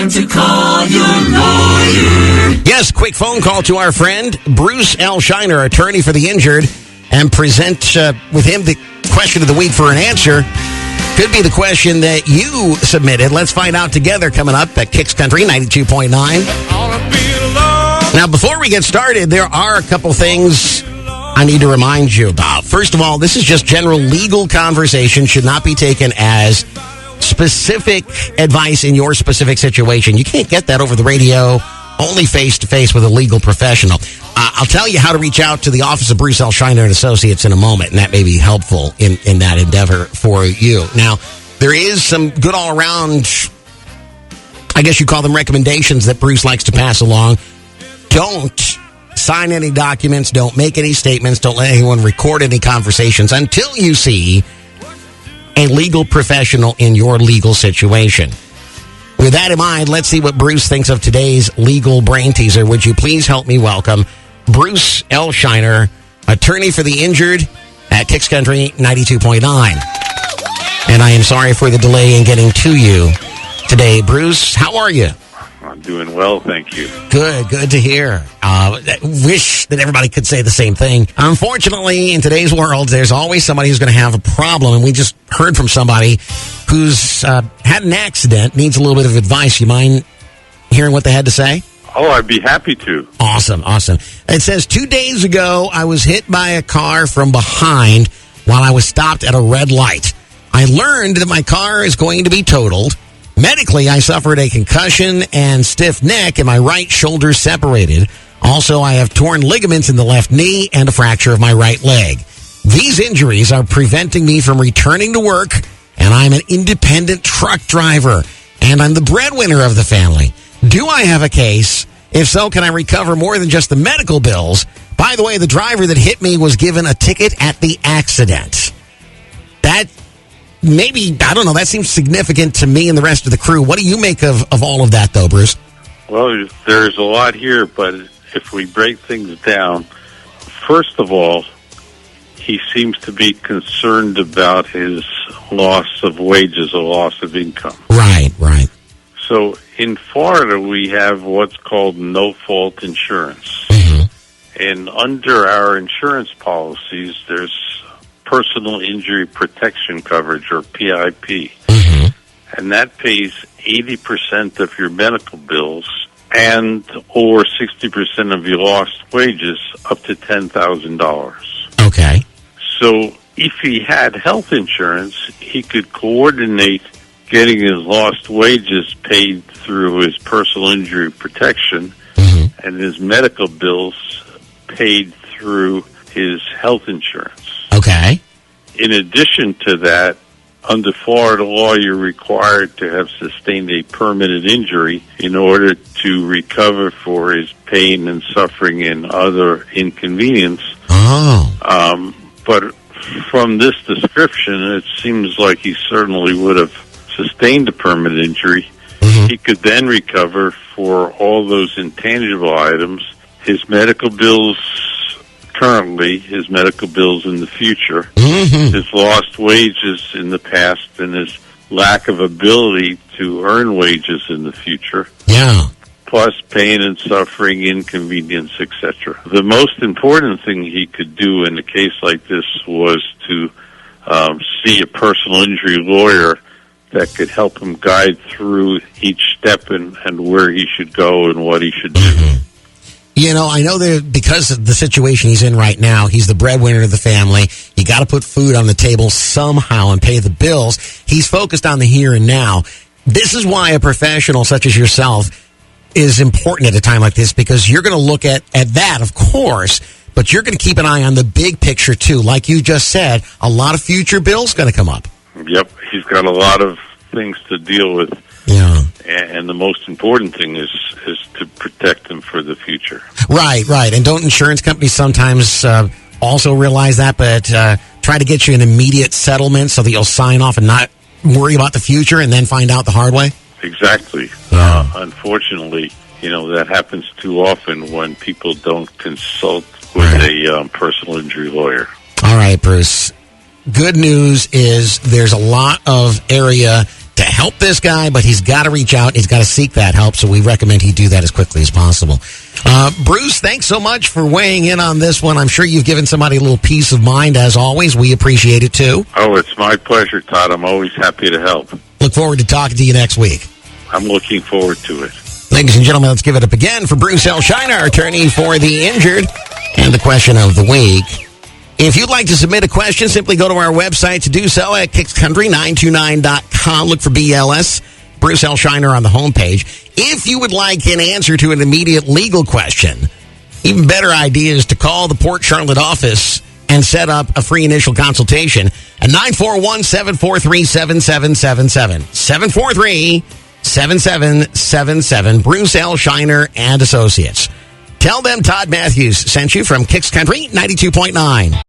time to call your lawyer. Yes, quick phone call to our friend, Bruce L. Scheiner, attorney for the injured, and present with him the question of the week for an answer. Could be the question that you submitted. Let's find out together coming up at Kicks Country 92.9. Now, before we get started, there are a couple things I need to remind you about. First of all, this is just general legal conversation, should not be taken as specific advice in your specific situation. You can't get that over the radio, only face-to-face with a legal professional. I'll tell you how to reach out to the office of Bruce L. Scheiner and Associates in a moment, and that may be helpful in that endeavor for you. Now, there is some good all-around, I guess you call them recommendations that Bruce likes to pass along. Don't sign any documents, don't make any statements, don't let anyone record any conversations until you see a legal professional in your legal situation. With that in mind, let's see what Bruce thinks of today's legal brain teaser. Would you please help me welcome Bruce L. Scheiner, attorney for the injured at Kicks Country 92.9. And I am sorry for the delay in getting to you today. Bruce, how are you? I'm doing well, thank you. Good to hear. Wish that everybody could say the same thing. Unfortunately, in today's world, there's always somebody who's going to have a problem, and we just heard from somebody who's had an accident, needs a little bit of advice. You mind hearing what they had to say? Oh, I'd be happy to. Awesome. It says, 2 days ago, I was hit by a car from behind while I was stopped at a red light. I learned that my car is going to be totaled. Medically, I suffered a concussion and stiff neck, and my right shoulder separated. Also, I have torn ligaments in the left knee and a fracture of my right leg. These injuries are preventing me from returning to work, and I'm an independent truck driver, and I'm the breadwinner of the family. Do I have a case? If so, can I recover more than just the medical bills? By the way, the driver that hit me was given a ticket at the accident. Maybe, I don't know, that seems significant to me and the rest of the crew. What do you make of all of that, though, Bruce? Well, there's a lot here, but if we break things down, first of all, he seems to be concerned about his loss of wages or loss of income. Right. So in Florida, we have what's called no-fault insurance. Mm-hmm. And under our insurance policies, there's personal injury protection coverage, or PIP. Mm-hmm. And that pays 80% of your medical bills and or 60% of your lost wages up to $10,000. Okay. So if he had health insurance, he could coordinate getting his lost wages paid through his personal injury protection, mm-hmm. and his medical bills paid through his health insurance. Okay. In addition to that, under Florida law, you're required to have sustained a permanent injury in order to recover for his pain and suffering and other inconvenience. Oh. But from this description, it seems like he certainly would have sustained a permanent injury. Mm-hmm. He could then recover for all those intangible items, his medical bills currently, his medical bills in the future, mm-hmm. his lost wages in the past, and his lack of ability to earn wages in the future. Yeah. Plus pain and suffering, inconvenience, etc. The most important thing he could do in a case like this was to see a personal injury lawyer that could help him guide through each step and where he should go and what he should do. Mm-hmm. You know, I know that because of the situation he's in right now, he's the breadwinner of the family. You got to put food on the table somehow and pay the bills. He's focused on the here and now. This is why a professional such as yourself is important at a time like this, because you're going to look at that, of course, but you're going to keep an eye on the big picture, too. Like you just said, a lot of future bills going to come up. Yep, he's got a lot of things to deal with. Yeah. And the most important thing is to protect them for the future. Right. And don't insurance companies sometimes also realize that, but try to get you an immediate settlement so that you'll sign off and not worry about the future and then find out the hard way? Exactly. Yeah. Unfortunately, that happens too often when people don't consult with a personal injury lawyer. All right, Bruce. Good news is there's a lot of area to help this guy, but he's got to reach out. He's got to seek that help, so we recommend he do that as quickly as possible. Bruce, thanks so much for weighing in on this one. I'm sure you've given somebody a little peace of mind, as always. We appreciate it, too. Oh, it's my pleasure, Todd. I'm always happy to help. Look forward to talking to you next week. I'm looking forward to it. Ladies and gentlemen, let's give it up again for Bruce L. Scheiner, attorney for the injured. And the question of the week. If you'd like to submit a question, simply go to our website to do so at kickscountry929.com. Look for BLS, Bruce L. Scheiner on the homepage. If you would like an answer to an immediate legal question, even better idea is to call the Port Charlotte office and set up a free initial consultation at 941-743-7777. 743-7777. Bruce L. Scheiner and Associates. Tell them Todd Matthews sent you from Kicks Country 92.9.